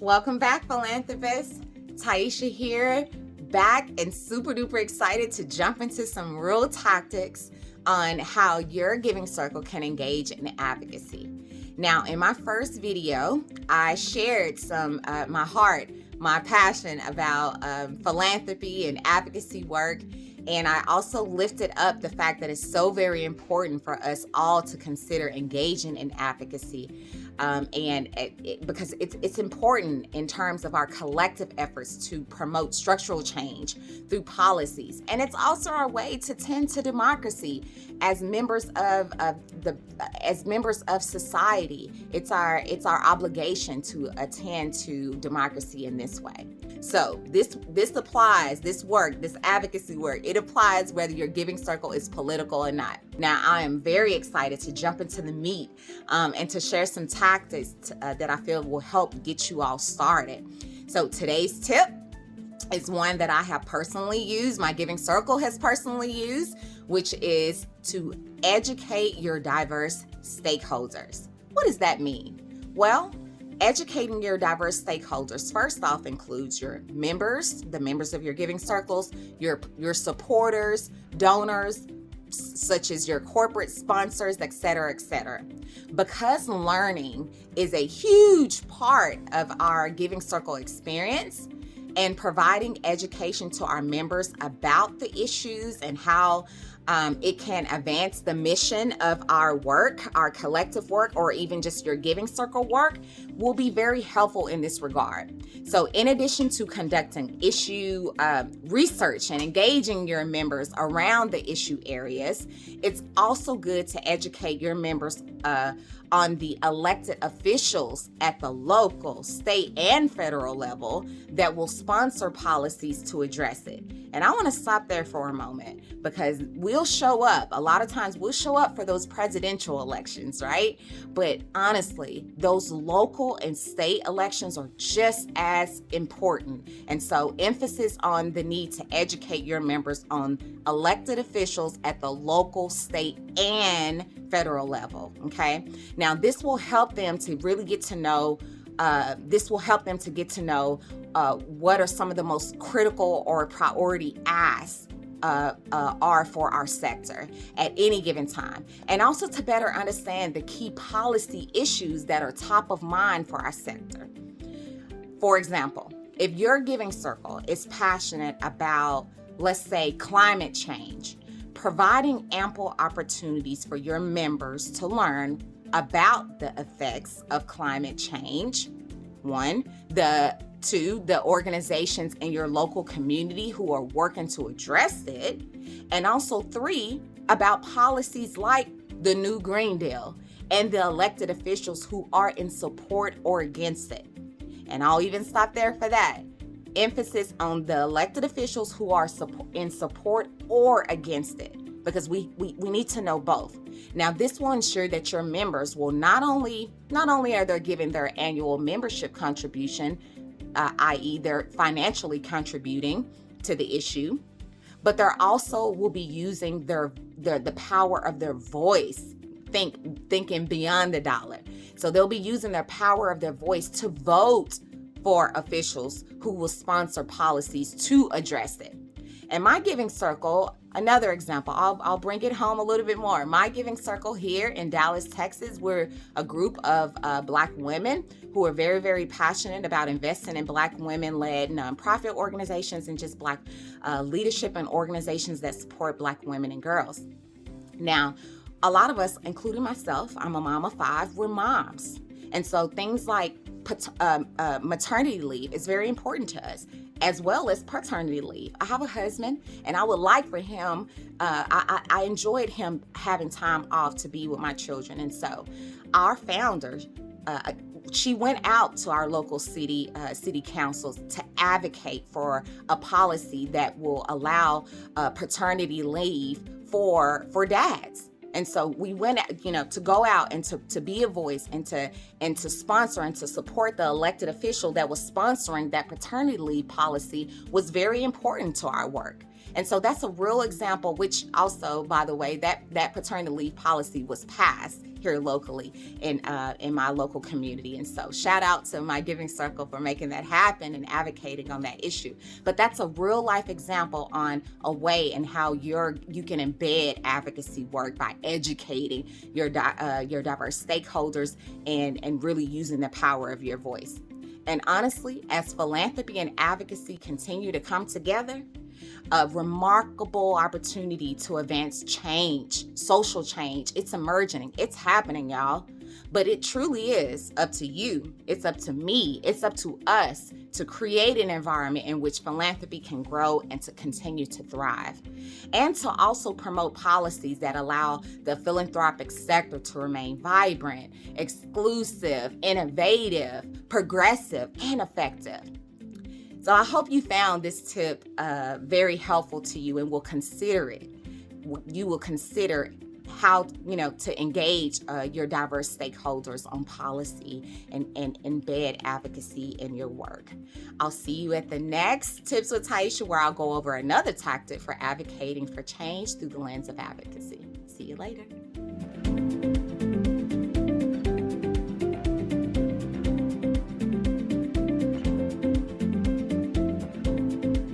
Welcome back, philanthropists. Taisha here, back and super duper excited to jump into some real tactics on how your giving circle can engage in advocacy. Now, in my first video, I shared some my heart, my passion about philanthropy and advocacy work. And I also lifted up the fact that it's so very important for us all to consider engaging in advocacy. Because it's important in terms of our collective efforts to promote structural change through policies. And it's also our way to tend to democracy as members of society. It's our obligation to attend to democracy in this way. So this applies, this advocacy work, it applies whether your giving circle is political or not. Now, I am very excited to jump into the meat and to share some tactics that I feel will help get you all started. So today's tip is one that I have personally used, my giving circle has personally used, which is to educate your diverse stakeholders. What does that mean? Well, educating your diverse stakeholders first off includes your members, the members of your giving circles, your supporters, donors, such as your corporate sponsors, et cetera, because learning is a huge part of our giving circle experience, and providing education to our members about the issues and how it can advance the mission of our work, our collective work, or even just your giving circle work will be very helpful in this regard. So in addition to conducting issue research and engaging your members around the issue areas, it's also good to educate your members on the elected officials at the local, state, and federal level that will sponsor policies to address it. And I want to stop there for a moment, because we'll show up. A lot of times we'll show up for those presidential elections, right? But honestly, those local and state elections are just as important. And so emphasis on the need to educate your members on elected officials at the local, state, and federal level, okay? Now, this will help them to really get to know what are some of the most critical or priority asks are for our sector at any given time, and also to better understand the key policy issues that are top of mind for our sector. For example, if your giving circle is passionate about, let's say, climate change, providing ample opportunities for your members to learn about the effects of climate change, the organizations in your local community who are working to address it, and also 3, about policies like the new Green Deal and the elected officials who are in support or against it. And I'll even stop there for that. Emphasis on the elected officials who are in support or against it, because we need to know both. Now, this will ensure that your members will not only are they giving their annual membership contribution, i.e. they're financially contributing to the issue, but they're also will be using the power of their voice, thinking beyond the dollar. So they'll be using their power of their voice to vote for officials who will sponsor policies to address it. And my giving circle, another example, I'll bring it home a little bit more. My giving circle here in Dallas, Texas, we're a group of Black women who are very, very passionate about investing in Black women-led nonprofit organizations and just Black leadership and organizations that support Black women and girls. Now, a lot of us, including myself, I'm a mom of 5, we're moms. And so things like maternity leave is very important to us, as well as paternity leave. I have a husband, and I would like for him, I enjoyed him having time off to be with my children. And so our founder, she went out to our local city councils to advocate for a policy that will allow paternity leave for dads. And so we went, to go out and to be a voice and to sponsor and to support the elected official that was sponsoring that paternity leave policy was very important to our work. And so that's a real example, which also, by the way, that paternity leave policy was passed here locally in my local community. And so shout out to my giving circle for making that happen and advocating on that issue. But that's a real life example on a way and how you can embed advocacy work by educating your diverse stakeholders and really using the power of your voice. And honestly, as philanthropy and advocacy continue to come together, a remarkable opportunity to advance change, social change. It's emerging. It's happening, y'all. But it truly is up to you. It's up to me. It's up to us to create an environment in which philanthropy can grow and to continue to thrive. And to also promote policies that allow the philanthropic sector to remain vibrant, exclusive, innovative, progressive, and effective. So I hope you found this tip very helpful to you and will consider it. You will consider how, to engage your diverse stakeholders on policy and embed advocacy in your work. I'll see you at the next Tips with Taisha, where I'll go over another tactic for advocating for change through the lens of advocacy. See you later.